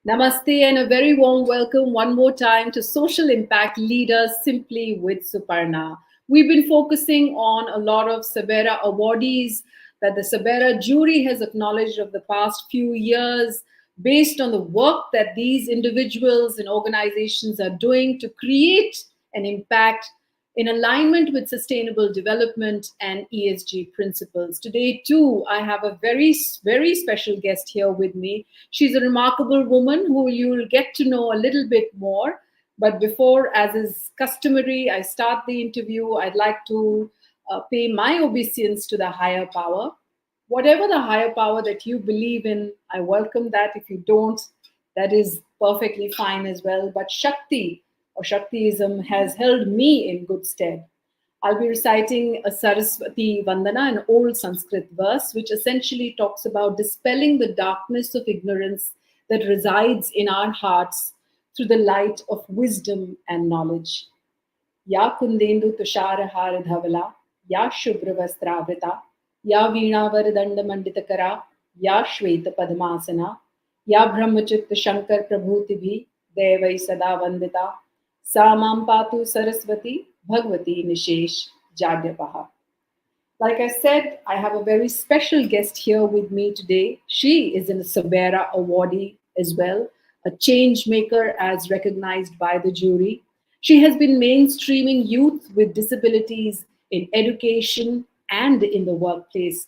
Namaste and a very warm welcome one more time to Social Impact Leaders Simply with Suparna. We've been focusing on a lot of SABERA awardees that the SABERA jury has acknowledged of the past few years based on the work that these individuals and organizations are doing to create an impact in alignment with sustainable development and ESG principles. Today, too, I have a very special guest here with me. She's a remarkable woman who you'll get to know a little bit more. But before, as is customary, I start the interview, I'd like to pay my obeisance to the higher power. Whatever the higher power that you believe in, I welcome that. If you don't, that is perfectly fine as well. But Shakti or Shaktiism has held me in good stead. I'll be reciting a Saraswati Vandana, an old Sanskrit verse, which essentially talks about dispelling the darkness of ignorance that resides in our hearts through the light of wisdom and knowledge. Ya kundendu tushara dhavala, ya shubhra vastravrita, या वीणावरदंड मंडितकरा या श्वेत पद्मासना या ब्रह्मचित्त शंकर प्रभूति भी देवै सदा वंदिता सा मां पातु Saraswati Bhagwati निशेष जाड्यपहा. Like I said, I have a very special guest here with me today. She is a SABERA Awardee as well, a change maker as recognized by the jury. She has been mainstreaming youth with disabilities in education and in the workplace.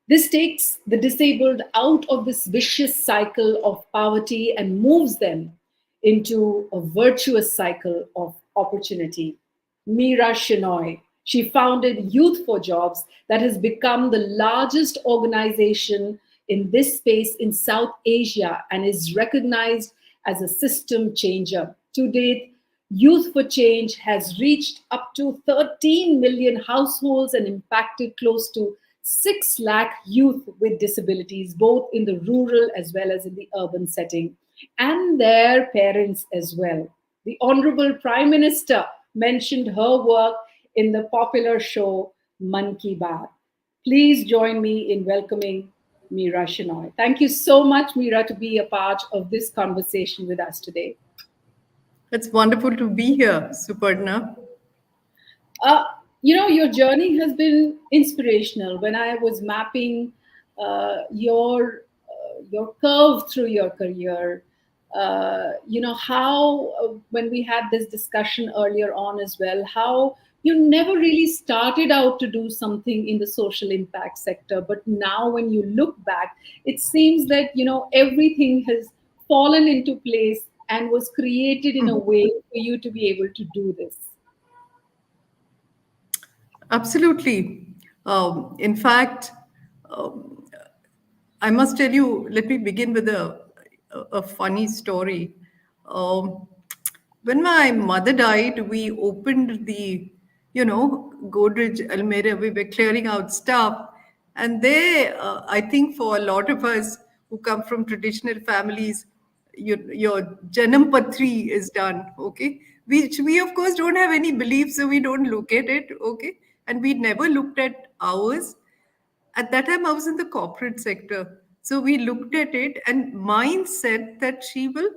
This takes the disabled out of this vicious cycle of poverty and moves them into a virtuous cycle of opportunity. Meera Shenoy. She founded Youth4Jobs, that has become the largest organization in this space in South Asia and is recognized as a system changer. To date, Youth for Change has reached up to 13 million households and impacted close to 6 lakh youth with disabilities, both in the rural as well as in the urban setting, and their parents as well. The Honorable Prime Minister mentioned her work in the popular show Man Ki Baat. Please join me in welcoming Meera Shenoy. Thank you so much, Meera, to be a part of this conversation with us today. It's wonderful to be here, Suparna. Your journey has been inspirational. When I was mapping your curve through your career, how when we had this discussion earlier on as well, how you never really started out to do something in the social impact sector, but now when you look back, it seems that everything has fallen into place and was created in a way for you to be able to do this. Absolutely. In fact, um, I must tell you, let me begin with a funny story. Um, when my mother died, we opened Godrej Almere. We were clearing out stuff. And there, I think for a lot of us who come from traditional families, your Janam Patri is done, okay? Which we, of course, don't have any belief, so we don't look at it, okay? And we never looked at ours. At that time, I was in the corporate sector. So we looked at it, and mine said that she will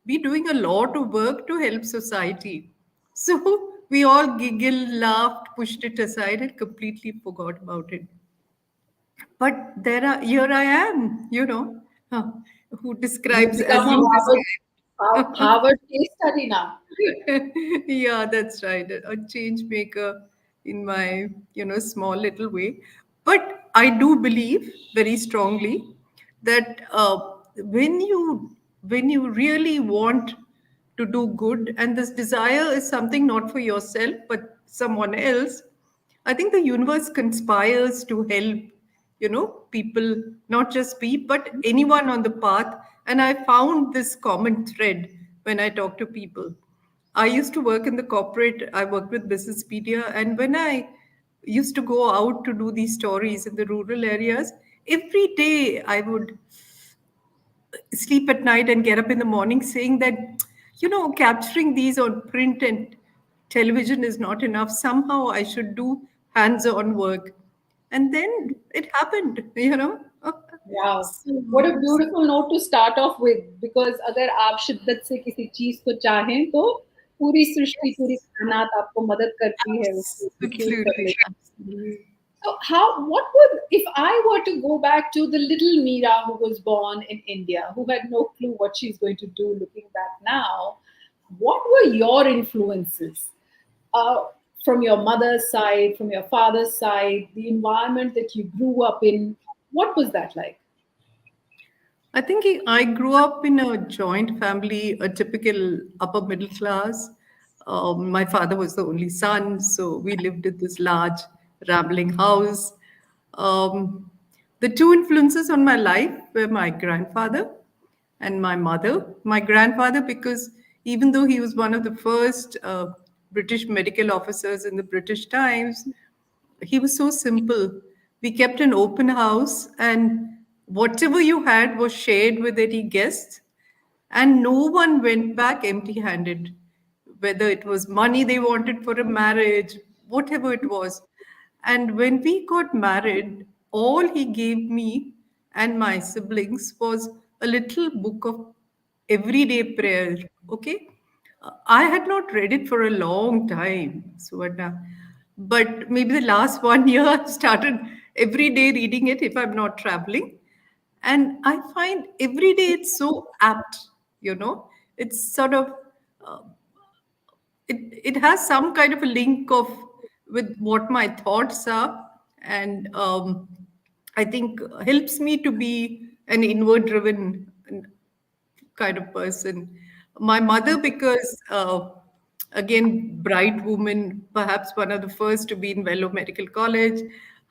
be doing a lot of work to help society. So we all giggled, laughed, pushed it aside, and completely forgot about it. But here I am, huh, who You've describes become as a you described. Harvard case study now. Yeah, that's right. A change maker in my, small little way. But I do believe very strongly that when you really want to do good, and this desire is something not for yourself but someone else, I think the universe conspires to help, people, not just me, but anyone on the path. And I found this common thread when I talk to people. I used to work in the corporate, I worked with Business Media, and when I used to go out to do these stories in the rural areas, every day I would sleep at night and get up in the morning saying that, capturing these on print and television is not enough. Somehow I should do hands on work. and then it happened, Wow. So, What a beautiful note to start off with, because अगर आप शिद्दत से किसी चीज को चाहें तो पूरी सृष्टि, पूरी yes, कायनात आपको मदद करती है उसको एग्जीक्यूट करने absolutely, में. absolutely. So how, what would, if I were to go back to the little Meera who was born in India, who had no clue what she's going to do looking back now, what were your influences? Uh, from your mother's side, from your father's side, the environment that you grew up in, what was that like? I think I grew up in a joint family, a typical upper middle class. My father was the only son, so we lived in this large, rambling house. Um, the two influences on my life were my grandfather and my mother. My grandfather, because even though he was one of the first British medical officers in the British times, he was so simple. We kept an open house, and whatever you had was shared with any guest, and no one went back empty handed, whether it was money they wanted for a marriage, whatever it was. And when we got married, all he gave me and my siblings was a little book of everyday prayer. Okay. I had not read it for a long time, Suvarna. But maybe the last 1 year, I've started every day reading it if I'm not traveling. And I find every day it's so apt, you know. It's sort of uh, it has some kind of a link of with what my thoughts are, and I think helps me to be an inward driven kind of person. My mother, because again, bright woman, perhaps one of the first to be in Vellore Medical College,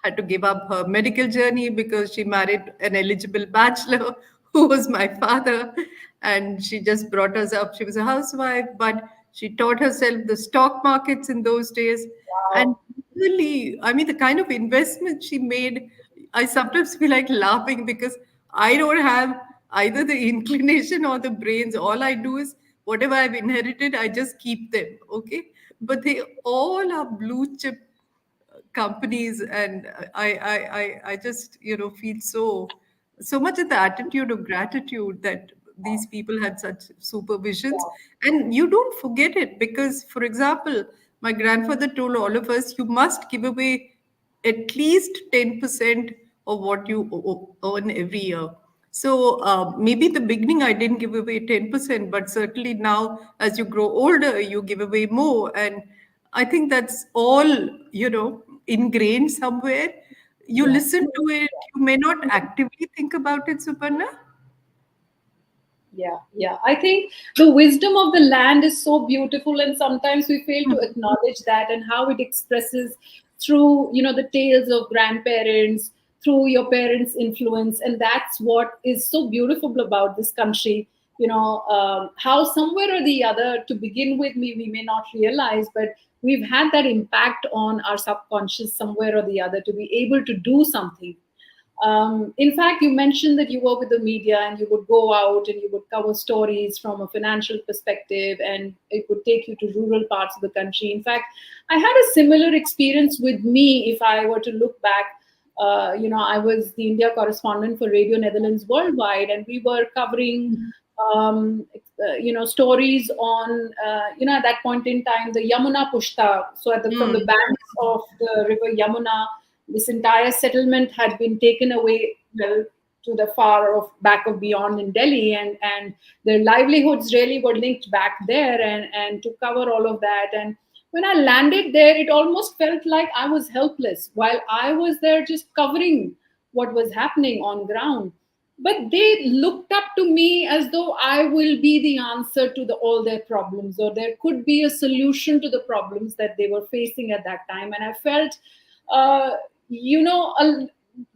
had to give up her medical journey because she married an eligible bachelor who was my father. And she just brought us up. She was a housewife, but she taught herself the stock markets in those days. And Wow. really, I mean, the kind of investment she made, I sometimes feel like laughing because I don't have either the inclination or the brains. All I do is whatever I've inherited, I just keep them. Okay. But they all are blue chip companies, and I just feel so much of the attitude of gratitude that these people had such supervisions, and you don't forget it because, for example, my grandfather told all of us, you must give away at least 10% of what you earn every year. So maybe the beginning I didn't give away 10%, but certainly now as you grow older, you give away more. And I think that's all, ingrained somewhere. You Yeah. listen to it, you may not actively think about it, Suparna. Yeah, yeah. I think the wisdom of the land is so beautiful, and sometimes we fail to acknowledge that and how it expresses through, the tales of grandparents, through your parents' influence, and that's what is so beautiful about this country. How somewhere or the other, to begin with, we may not realize, but we've had that impact on our subconscious somewhere or the other to be able to do something. In fact, you mentioned that you work with the media and you would go out and you would cover stories from a financial perspective, and it would take you to rural parts of the country. In fact, I had a similar experience with me. If I were to look back, I was the India correspondent for Radio Netherlands Worldwide, and we were covering stories on, at that point in time, the Yamuna Pushta. So from the Mm. banks of the river Yamuna, this entire settlement had been taken away, well, to the far of back of beyond in Delhi, and their livelihoods really were linked back there, and to cover all of that. And when I landed there, it almost felt like I was helpless while I was there just covering what was happening on ground. But they looked up to me as though I will be the answer to all their problems, or there could be a solution to the problems that they were facing at that time. And I felt, uh,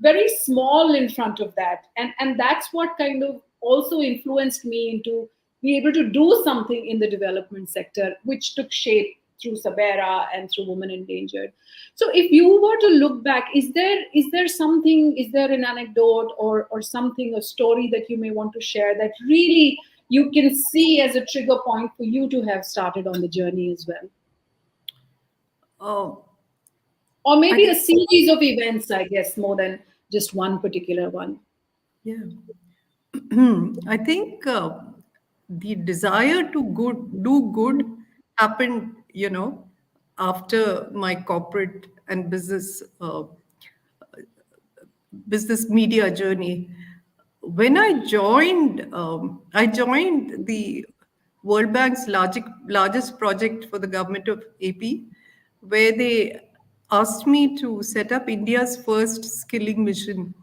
very small in front of that, and that's what kind of also influenced me into be able to do something in the development sector, which took shape through Sabera and through Women Endangered. So if you were to look back, is there something, is there an anecdote or something, a story that you may want to share that really you can see as a trigger point for you to have started on the journey as well? Oh, Or I maybe a think, series of events, I guess, more than just one particular one. yeah. I think the desire to do good happened, after my corporate and business media journey. When I joined the World Bank's largest project for the government of AP, where they asked me to set up India's first skilling mission.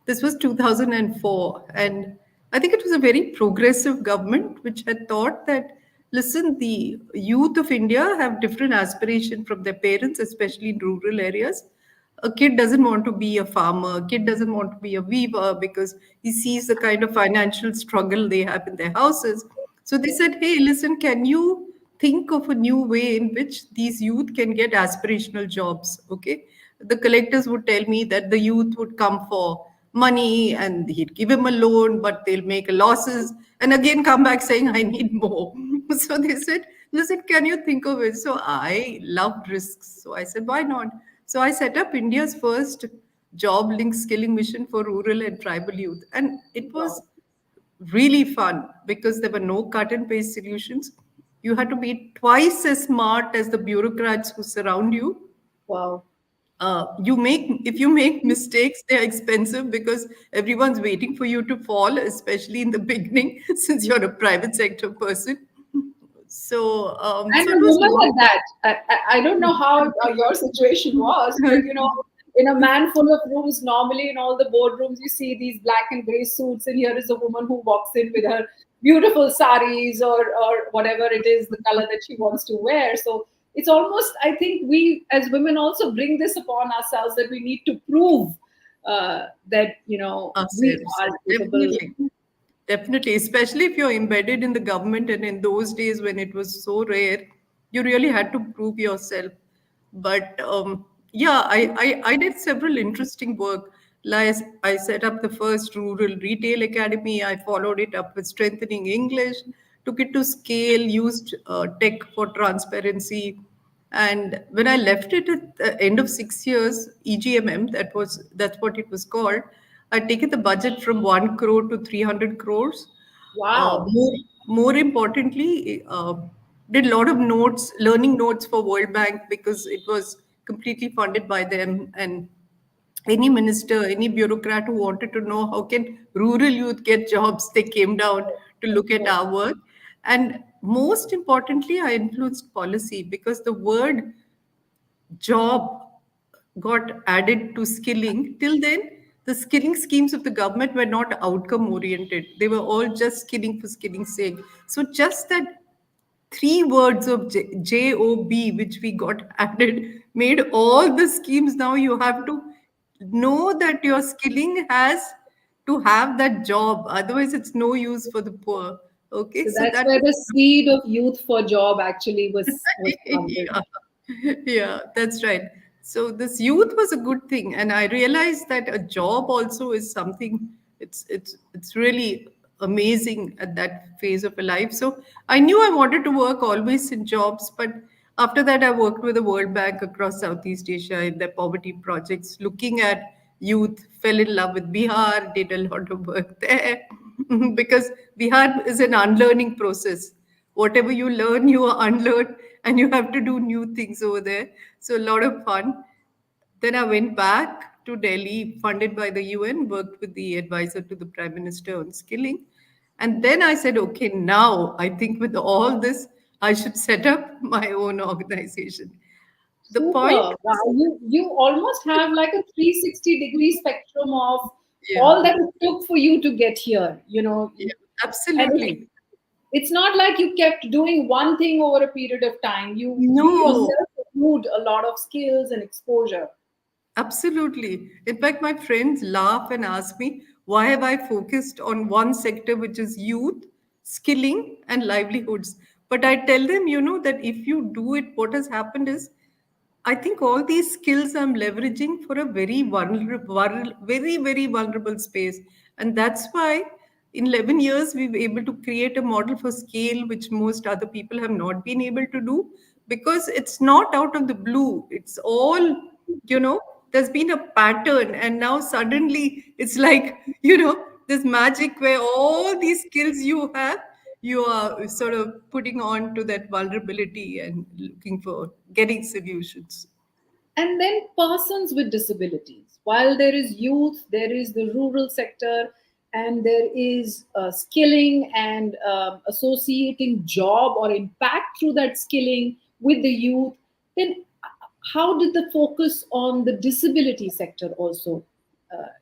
This was 2004, and I think it was a very progressive government which had thought that, listen, the youth of India have different aspiration from their parents, especially in rural areas. A kid doesn't want to be a farmer, a kid doesn't want to be a weaver because he sees the kind of financial struggle they have in their houses. So they said, hey, listen, can you think of a new way in which these youth can get aspirational jobs? Okay. The collectors would tell me that the youth would come for money and he'd give him a loan, but they'll make losses and again come back saying, I need more. So they said, listen, can you think of it? So I loved risks. So I said, why not? So I set up India's first job linked skilling mission for rural and tribal youth. And it was Wow. really fun because there were no cut and paste solutions. You had to be twice as smart as the bureaucrats who surround you. Wow. If you make mistakes, they're expensive because everyone's waiting for you to fall, especially in the beginning, since you're a private sector person. And So a it was woman long. at that. I don't know how your situation was, but in a man full of rooms, normally in all the boardrooms, you see these black and gray suits, and here is a woman who walks in with her beautiful saris or whatever it is, the color that she wants to wear. So it's almost, I think we as women also bring this upon ourselves that we need to prove that, we Ourselves. are capable. Definitely. Definitely. Especially if you're embedded in the government and in those days when it was so rare, you really had to prove yourself. But yeah, I did several interesting work. Like I set up the first rural retail academy. I followed it up with strengthening English, took it to scale, used tech for transparency. And when I left it at the end of 6 years, EGMM, that's what it was called, I'd taken the budget from 1 crore to 300 crores. Wow. More importantly, did a lot of notes, learning notes for World Bank because it was completely funded by them. And any minister, any bureaucrat who wanted to know how can rural youth get jobs, they came down to look at our work. And most importantly, I influenced policy because the word job got added to skilling. Till then, the skilling schemes of the government were not outcome oriented. They were all just skilling for skilling's sake. So just that three words of job, which we got added, made all the schemes. Now you have to know that your skilling has to have that job, otherwise it's no use for the poor. Okay, So so that's that where was the seed of youth for job actually was planted. yeah. Yeah, that's right. So this youth was a good thing, and I realized that a job also is something. It's really amazing at that phase of a life. So I knew I wanted to work always in jobs, but after that I worked with the World Bank across Southeast Asia in their poverty projects, looking at youth. Fell in love with Bihar, did a lot of work there because Bihar is an unlearning process. Whatever you learn, you unlearn, and you have to do new things over there. So a lot of fun. Then I went back to Delhi, funded by the UN, worked with the advisor to the Prime Minister on skilling. And then I said, okay, now I think with all this, I should set up my own organization. The point Super. was, Wow. You almost have like a 360-degree spectrum of yeah, all that it took for you to get here, yeah, and absolutely. it's not like you kept doing one thing over a period of time. You No, yourself accrued a lot of skills and exposure. absolutely. In fact, my friends laugh and ask me, why have I focused on one sector, which is youth, skilling, and livelihoods? But I tell them, that if you do it, what has happened is I think all these skills I'm leveraging for a very vulnerable, very, very vulnerable space. And that's why in 11 years, we were able to create a model for scale, which most other people have not been able to do because it's not out of the blue. It's all you know, there's been a pattern, and now suddenly it's like, this magic where all these skills you have, you are sort of putting on to that vulnerability and looking for getting solutions. And then persons with disabilities. While there is youth, there is the rural sector, and there is skilling and associating job or impact through that skilling with the youth. Then, how did the focus on the disability sector also,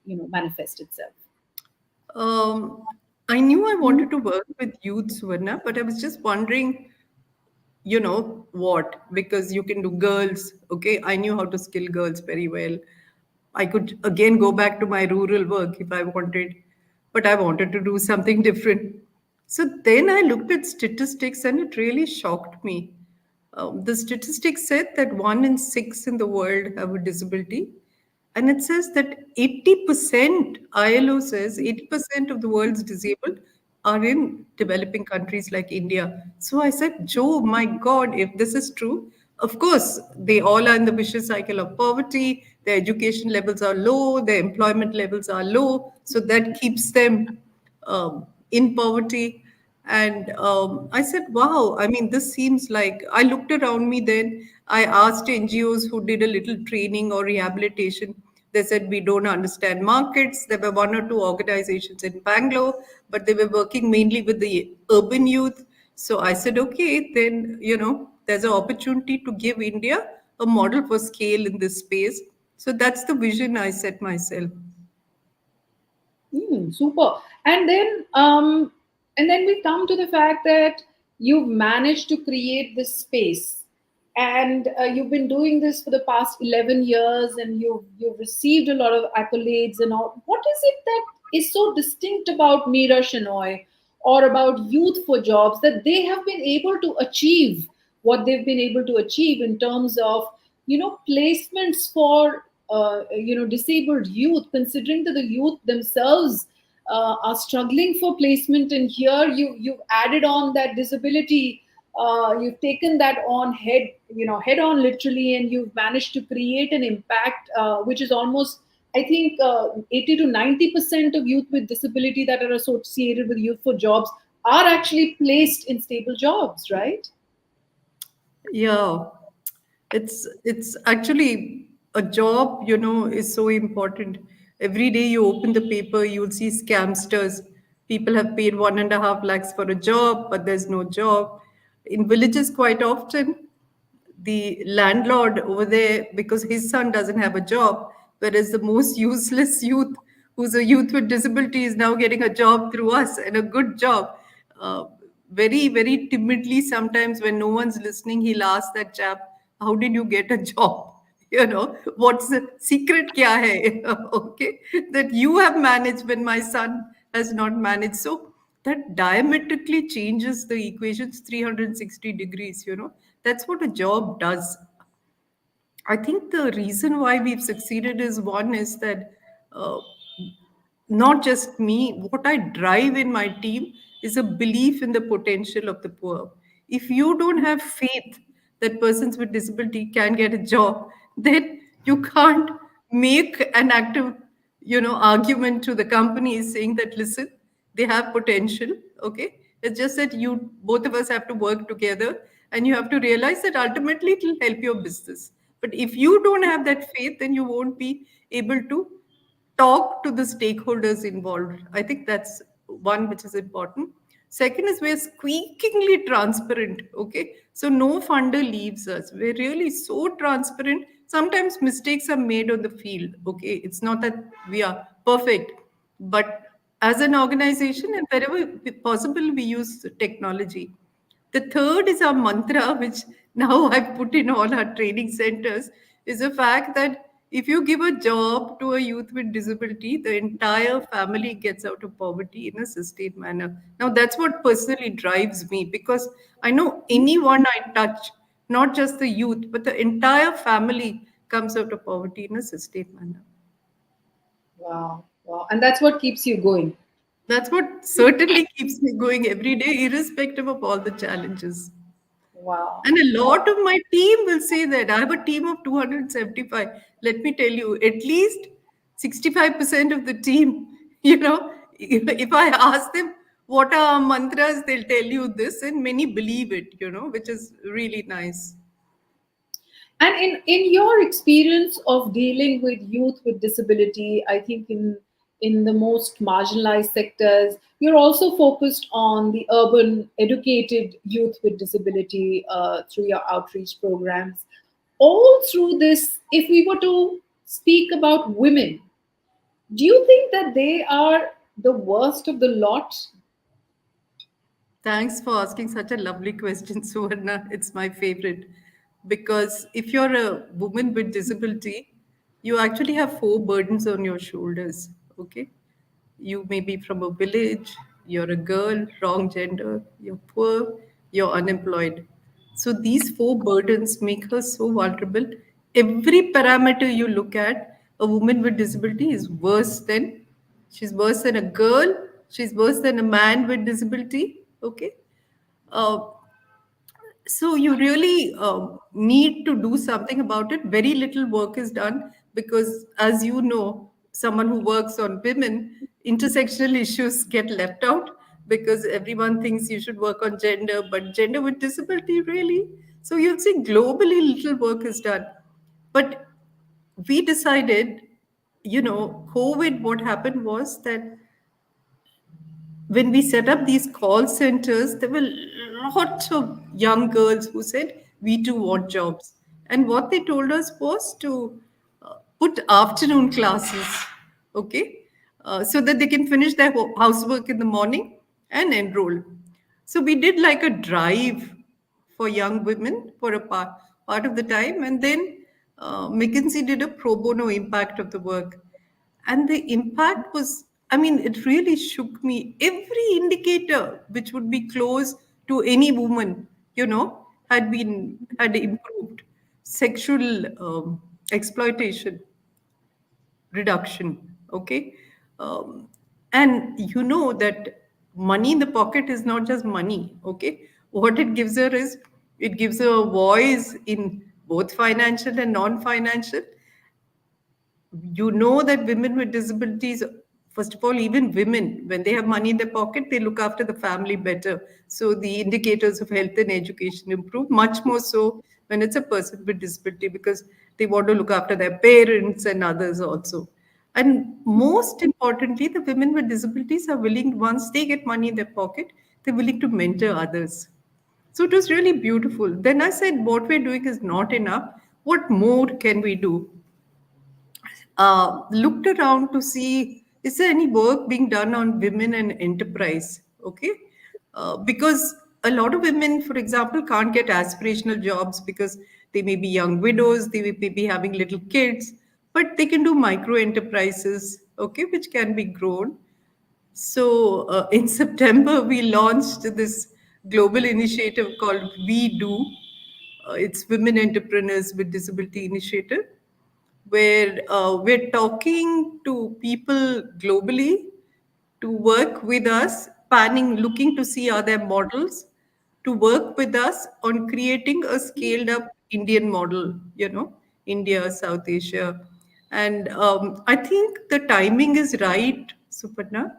manifest itself? Um, I knew I wanted to work with youth, Suvarna, but I was just wondering, what? Because you can do girls. Okay, I knew how to skill girls very well. I could again go back to my rural work if I wanted, but I wanted to do something different. So then I looked at statistics, and it really shocked me. The statistics said that 1 in 6 in the world have a disability, and it says that 80%, ILO says 80% of the world's disabled are in developing countries like India. So I said, Joe, my God, if this is true, of course, they all are in the vicious cycle of poverty. Their education levels are low, their employment levels are low. So that keeps them in poverty. And I said, wow, I mean, this seems like I looked around me then. I asked NGOs who did a little training or rehabilitation. They said, we don't understand markets. There were one or two organizations in Bangalore, but they were working mainly with the urban youth. So I said, okay, then, there's an opportunity to give India a model for scale in this space. So that's the vision I set myself. Super. And then, we come to the fact that you've managed to create this space, and you've been doing this for the past 11 years, and you've received a lot of accolades and all. What is it that is so distinct about Meera Shenoy or about Youth for Jobs that they have been able to achieve what they've been able to achieve in terms of placements for disabled youth, considering that the youth themselves are struggling for placement, and here you've added on that disability, you've taken that on head on literally, and you've managed to create an impact, which is almost, I think, 80 to 90% of youth with disability that are associated with Youth for Jobs are actually placed in stable jobs, right? Yeah, it's actually a job, is so important. Every day you open the paper, you'll see scamsters. People have paid 1.5 lakhs for a job, but there's no job. In villages, quite often, the landlord over there, because his son doesn't have a job, whereas the most useless youth, who's a youth with disability, is now getting a job through us, and a good job. uh, Very, very timidly, sometimes when no one's listening, he'll ask that chap, how did you get a job? What's the secret kya hai? Okay, that you have managed when my son has not managed. So that diametrically changes the equations 360 degrees. That's what a job does. I think the reason why we've succeeded is, one is that uh, not just me, what I drive in my team is a belief in the potential of the poor. If you don't have faith that persons with disability can get a job, then you can't make an active, argument to the companies saying that, listen, they have potential. Okay, it's just that you both of us have to work together, and you have to realize that ultimately it will help your business. But if you don't have that faith, then you won't be able to talk to the stakeholders involved. I think that's one which is important. Second is we're squeakingly transparent. Okay. So no funder leaves us. We're really so transparent. Sometimes mistakes are made on the field. Okay. It's not that we are perfect, but as an organization, and wherever possible, we use technology. The third is our mantra, which now I've put in all our training centers, is the fact that if you give a job to a youth with disability, the entire family gets out of poverty in a sustained manner. Now, that's what personally drives me, because I know anyone I touch, not just the youth, but the entire family comes out of poverty in a sustained manner. Wow, wow. And that's what keeps you going. That's what certainly keeps me going every day, irrespective of all the challenges. Wow. And a lot of my team will say that. I have a team of 275. Let me tell you, at least 65% of the team, if I ask them what are mantras, they'll tell you this, and many believe it, which is really nice. And in your experience of dealing with youth with disability, I think in the most marginalized sectors, you're also focused on the urban educated youth with disability through your outreach programs. All through this, if we were to speak about women, do you think that they are the worst of the lot? Thanks for asking such a lovely question, Suvarna. It's my favorite. Because if you're a woman with disability, you actually have four burdens on your shoulders. Okay. You may be from a village, you're a girl, wrong gender, you're poor, you're unemployed. So these four burdens make her so vulnerable. Every parameter you look at, a woman with disability is worse than, she's worse than a girl, she's worse than a man with disability. Okay. Uh, so you really need to do something about it. Very little work is done because, as you know, someone who works on women, intersectional issues get left out because everyone thinks you should work on gender, but gender with disability, really. So you'll see globally little work is done. But we decided, COVID, what happened was that when we set up these call centers, there were lots of young girls who said, "We too want jobs." And what they told us was to put afternoon classes, okay, so that they can finish their housework in the morning and enroll. So we did like a drive for young women for a part of the time. And then McKinsey did a pro bono impact of the work. And the impact was, I mean, it really shook me. Every indicator which would be close to any woman, had improved. Sexual exploitation reduction. Okay. um, and you know that money in the pocket is not just money. Okay. What it gives her is, it gives her a voice in both financial and non-financial. You know that women with disabilities, first of all, even women, when they have money in their pocket, they look after the family better. So the indicators of health and education improve much more so when it's a person with disability, because they want to look after their parents and others also. And most importantly, the women with disabilities are willing, once they get money in their pocket, they're willing to mentor others. So it was really beautiful. Then I said, what we're doing is not enough. What more can we do? Looked around to see, is there any work being done on women and enterprise. Okay. Because a lot of women, for example, can't get aspirational jobs because they may be young widows, they may be having little kids, but they can do micro enterprises, okay, which can be grown. So in September, we launched this global initiative called We Do. It's Women Entrepreneurs with Disability Initiative, where we're talking to people globally to work with us, panning, looking to see are there models to work with us on creating a scaled up Indian model, India, South Asia. And I think the timing is right, Suparna,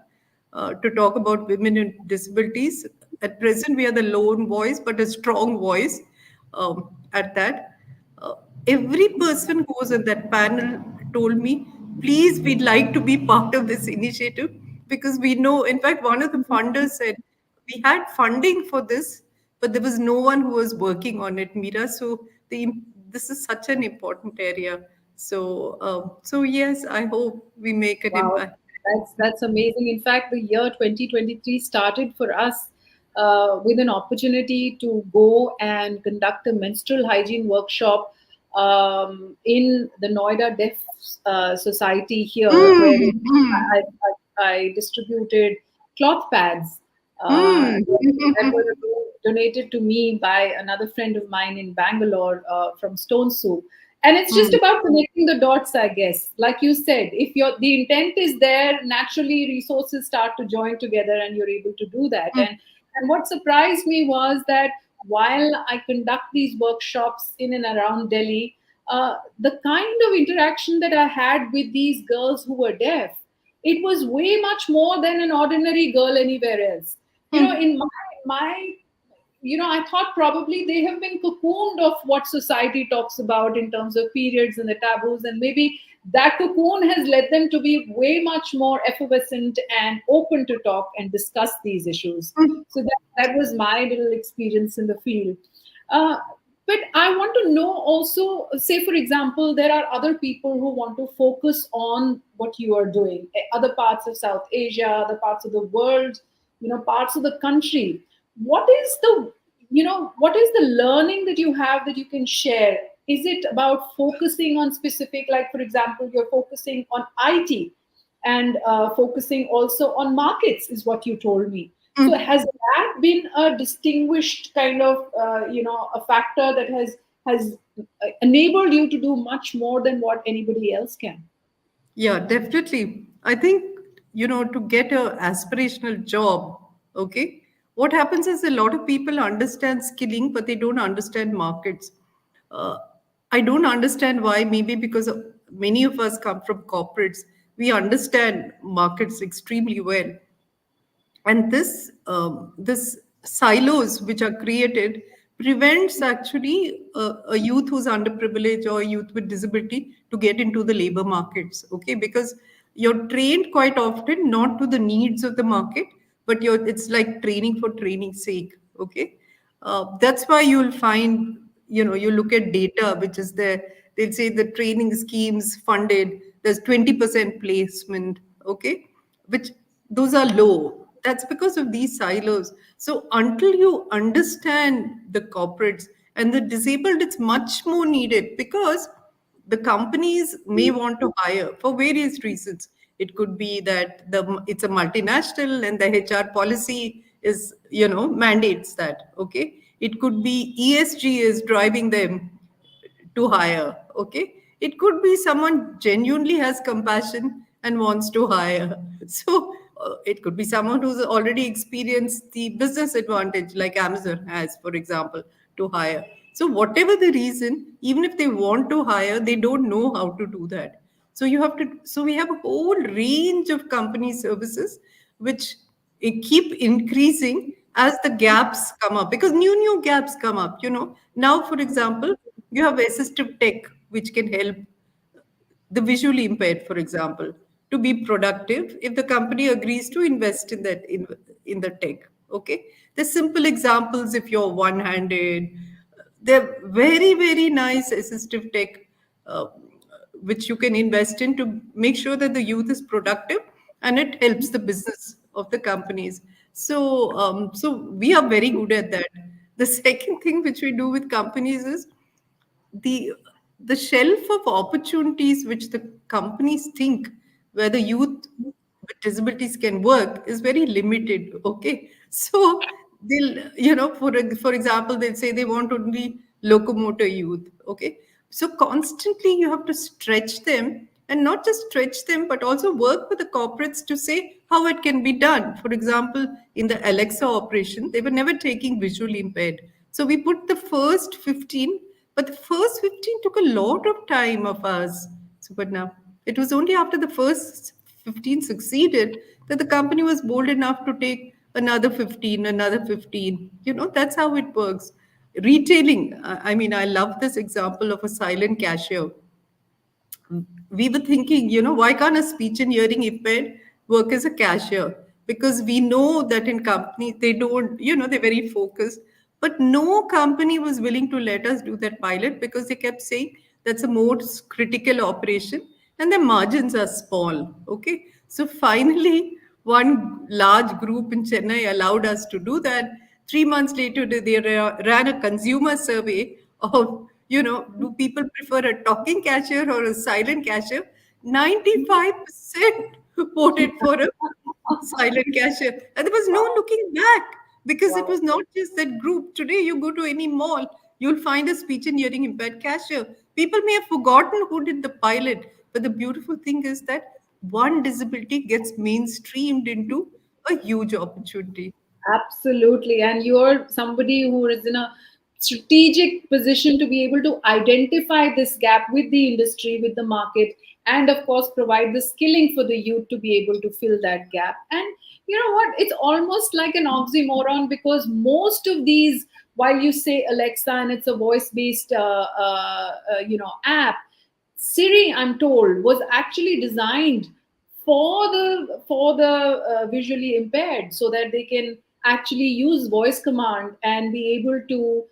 to talk about women with disabilities. At present, we are the lone voice, but a strong voice at that. Uh, every person who was on that panel told me, please, we'd like to be part of this initiative because we know, in fact, one of the funders said, we had funding for this, but there was no one who was working on it, Meera. So this is such an important area. So yes, I hope we make an Wow, impact. that's amazing. In fact, the year 2023 started for us with an opportunity to go and conduct a menstrual hygiene workshop in the Noida Deaf Society here, where Mm, mm, I distributed cloth pads mm. that were donated to me by another friend of mine in Bangalore from Stone Soup. And it's just Mm, about connecting the dots, I guess. Like you said, if the intent is there, naturally resources start to join together, and you're able to do that. mm, And what surprised me was that while I conduct these workshops in and around Delhi, the kind of interaction that I had with these girls who were deaf, it was way much more than an ordinary girl anywhere else. In my I thought probably they have been cocooned of what society talks about in terms of periods and the taboos, and maybe that cocoon has led them to be way much more effervescent and open to talk and discuss these issues. So that was my little experience in the field. Uh, but I want to know also, say, for example, there are other people who want to focus on what you are doing, other parts of South Asia, other parts of the world, parts of the country. What is the learning that you have that you can share? Is it about focusing on specific, like, for example, you're focusing on IT and focusing also on markets, is what you told me. So has that been a distinguished kind of a factor that has enabled you to do much more than what anybody else can? Yeah, definitely. I think, to get a aspirational job, okay, what happens is a lot of people understand skilling, but they don't understand markets. Uh, I don't understand why, maybe because many of us come from corporates. We understand markets extremely well, and this silos which are created prevents actually a youth who's underprivileged or a youth with disability to get into the labor markets, okay, because you're trained quite often not to the needs of the market, but it's like training for training's sake, okay. That's why you'll find, you look at data which is there. They'll say the training schemes funded, there's 20% placement, okay, which those are low. That's because of these silos. So until you understand the corporates and the disabled, it's much more needed, because the companies may want to hire for various reasons. It could be that it's a multinational and the HR policy is, mandates that, okay. It could be ESG is driving them to hire, okay. It could be someone genuinely has compassion and wants to hire. So it could be someone who's already experienced the business advantage, like Amazon has, for example, to hire. So whatever the reason, even if they want to hire, they don't know how to do that. So we have a whole range of company services which keep increasing as the gaps come up, because new gaps come up, now, for example, you have assistive tech which can help the visually impaired, for example, to be productive if the company agrees to invest in the tech. Okay, the simple examples, if you're one-handed, they're very nice assistive tech, uh, which you can invest in to make sure that the youth is productive, and it helps the business of the companies. So we are very good at that. The second thing which we do with companies is the the shelf of opportunities which the companies think where the youth with disabilities can work is very limited, okay. So they'll, for example, they'll say they want only locomotor youth, okay. So constantly you have to stretch them, and not just stretch them but also work with the corporates to say how it can be done. For example, in the Alexa operation, they were never taking visually impaired, so we put the first 15, but the first 15 took a lot of time of us, Suparna. It was only after the first 15 succeeded that the company was bold enough to take another 15, another 15. That's how it works. Retailing, I mean, I love this example of a silent cashier. We were thinking, why can't a speech and hearing impaired work as a cashier? Because we know that in companies, they don't, they're very focused. But no company was willing to let us do that pilot, because they kept saying that's a most critical operation and the margins are small. Okay. So finally, one large group in Chennai allowed us to do that. 3 months later, they ran a consumer survey of, do people prefer a talking cashier or a silent cashier? 95% voted for a silent cashier. And there was no Wow. looking back, because it Wow. was not just that group. Today, you go to any mall, you'll find a speech and hearing impaired cashier. People may have forgotten who did the pilot, but the beautiful thing is that one disability gets mainstreamed into a huge opportunity. Absolutely. And you're somebody who is in a strategic position to be able to identify this gap with the industry, with the market, and of course, provide the skilling for the youth to be able to fill that gap. And you know what? It's almost like an oxymoron because most of these, while you say Alexa and it's a voice based, app, Siri, I'm told, was actually designed for the visually impaired, so that they can actually use voice command and be able to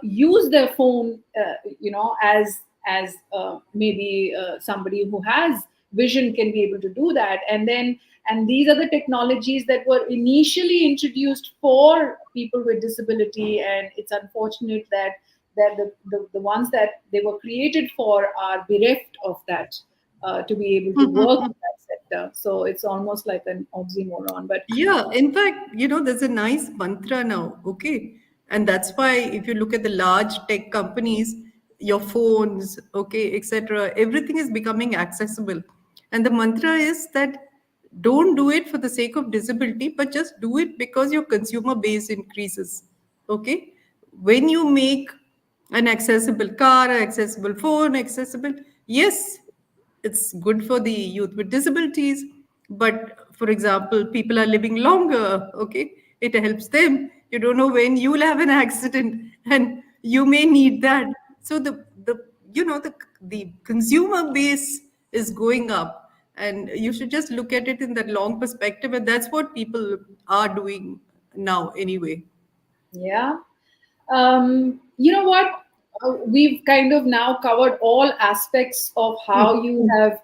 use their phone, as maybe somebody who has vision can be able to do that. And these are the technologies that were initially introduced for people with disability, and it's unfortunate that the ones that they were created for are bereft of that, to be able to work in that sector. So it's almost like an oxymoron. But Yeah, in fact, there's a nice mantra now, okay? And that's why if you look at the large tech companies, your phones, okay, etc., everything is becoming accessible. And the mantra is that don't do it for the sake of disability, but just do it because your consumer base increases, okay? When you make an accessible car, an accessible phone, accessible, yes, it's good for the youth with disabilities, but for example, people are living longer, okay, it helps them. You don't know when you'll have an accident and you may need that. So the the consumer base is going up, and you should just look at it in that long perspective, and that's what people are doing now anyway. yeah. You know what? We've kind of now covered all aspects of how Hmm. you have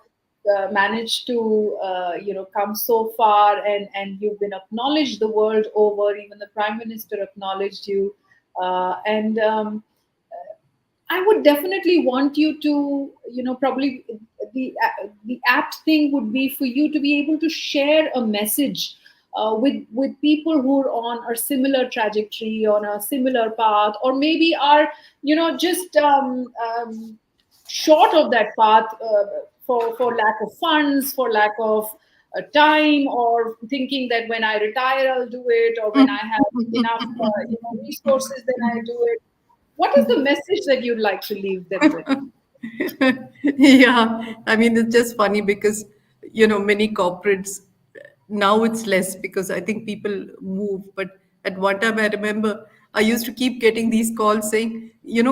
managed to, come so far, and you've been acknowledged the world over. Even the Prime Minister acknowledged you, and I would definitely want you to, probably the apt thing would be for you to be able to share a message with people who are on a similar trajectory, on a similar path, or maybe are, just short of that path, for lack of funds, for lack of time, or thinking that when I retire I'll do it, or when I have enough resources then I do it. What is the message that you'd like to leave them with? Yeah, I mean, it's just funny because, many corporates, now it's less because I think people move. But at one time, I remember I used to keep getting these calls saying,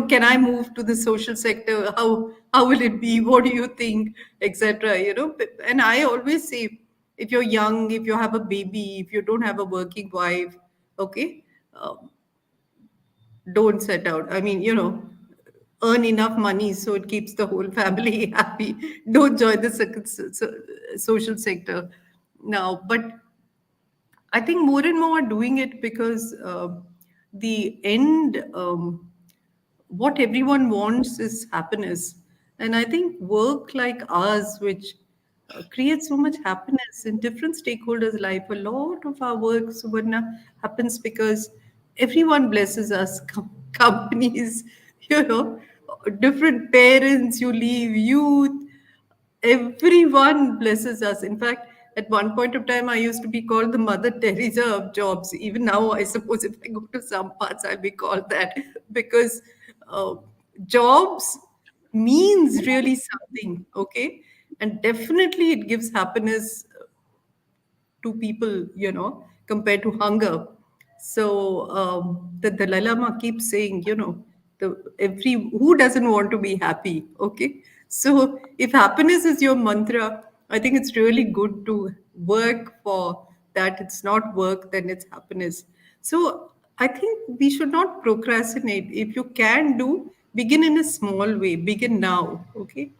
can I move to the social sector? How will it be? What do you think? Etc. And I always say, if you're young, if you have a baby, if you don't have a working wife, okay, uh, don't set out. I mean, earn enough money so it keeps the whole family happy. Don't join the social sector now. But I think more and more are doing it because the end, what everyone wants is happiness. And I think work like ours, which creates so much happiness in different stakeholders' life, a lot of our work, Suvarna, happens because everyone blesses us, companies, different parents, you leave, youth, everyone blesses us. In fact, at one point of time, I used to be called the Mother Teresa of jobs. Even now, I suppose if I go to some parts, I'll be called that because uh, jobs means really something, okay? And definitely it gives happiness to people, compared to hunger. So the Dalai Lama keeps saying, every who doesn't want to be happy, okay? So if happiness is your mantra, I think it's really good to work for that. It's not work, then it's happiness. So I think we should not procrastinate. If you can do, begin in a small way, begin now, okay?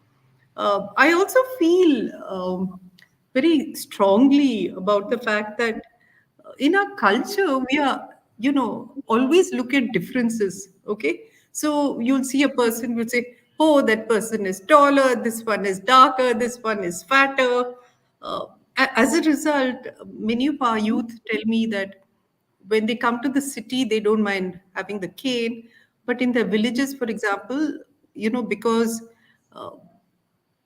I also feel very strongly about the fact that in our culture, we are, always look at differences. Okay. So you'll see a person will say, oh, that person is taller, this one is darker, this one is fatter. Uh, as a result, many of our youth tell me that when they come to the city, they don't mind having the cane. But in their villages, for example, because uh,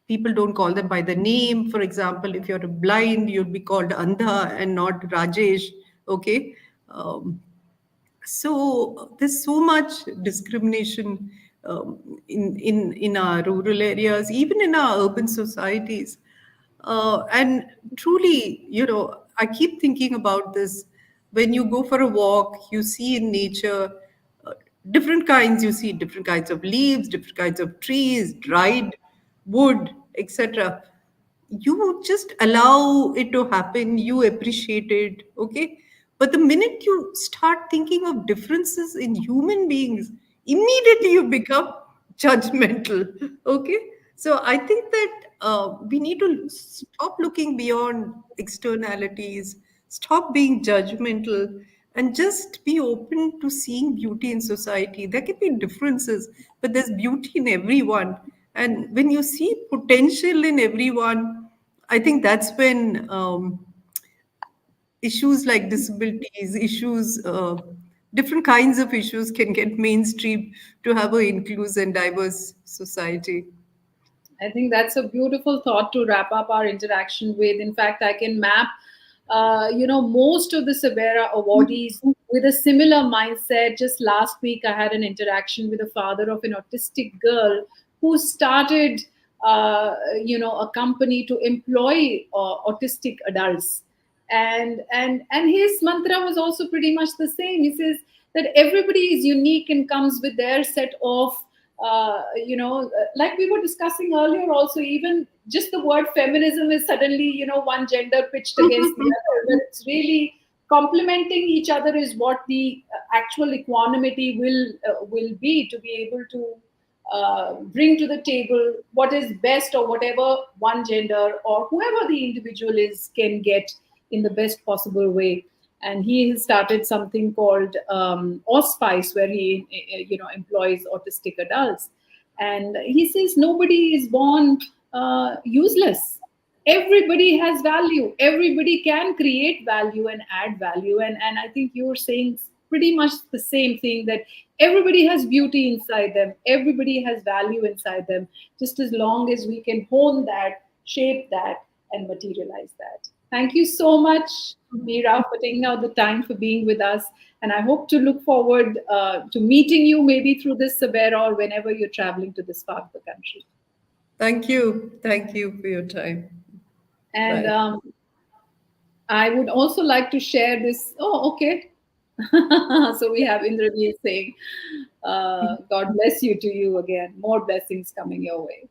people don't call them by the name. For example, if you're blind, you'll be called Andha and not Rajesh. Okay. Um, so there's so much discrimination in our rural areas, even in our urban societies. And truly, I keep thinking about this. When you go for a walk, you see in nature uh, different kinds. You see different kinds of leaves, different kinds of trees, dried wood, etc. You just allow it to happen, you appreciate it, okay? But the minute you start thinking of differences in human beings, immediately you become judgmental, okay? So I think that we need to stop looking beyond externalities, stop being judgmental, and just be open to seeing beauty in society. There can be differences, but there's beauty in everyone. And when you see potential in everyone, I think that's when issues like disabilities, different kinds of issues can get mainstream to have an inclusive and diverse society. I think that's a beautiful thought to wrap up our interaction with. In fact, I can map, most of the SABERA awardees with a similar mindset. Just last week, I had an interaction with the father of an autistic girl who started, a company to employ autistic adults, and his mantra was also pretty much the same. He says that everybody is unique and comes with their set of like we were discussing earlier also, even just the word feminism is suddenly, one gender pitched against the other, but it's really complementing each other is what the actual equanimity will be, to be able to bring to the table what is best, or whatever one gender or whoever the individual is can get in the best possible way. And he has started something called Auspice, where he employs autistic adults. And he says nobody is born useless. Everybody has value. Everybody can create value and add value. And I think you're saying pretty much the same thing, that everybody has beauty inside them. Everybody has value inside them. Just as long as we can hone that, shape that, and materialize that. Thank you so much, Meera, for taking out the time for being with us. And I hope to look forward to meeting you maybe through this Sabera or whenever you're traveling to this part of the country. Thank you. Thank you for your time. And Bye. I would also like to share this. Oh, okay. So we have Indrajit saying, God bless you to you again. More blessings coming your way.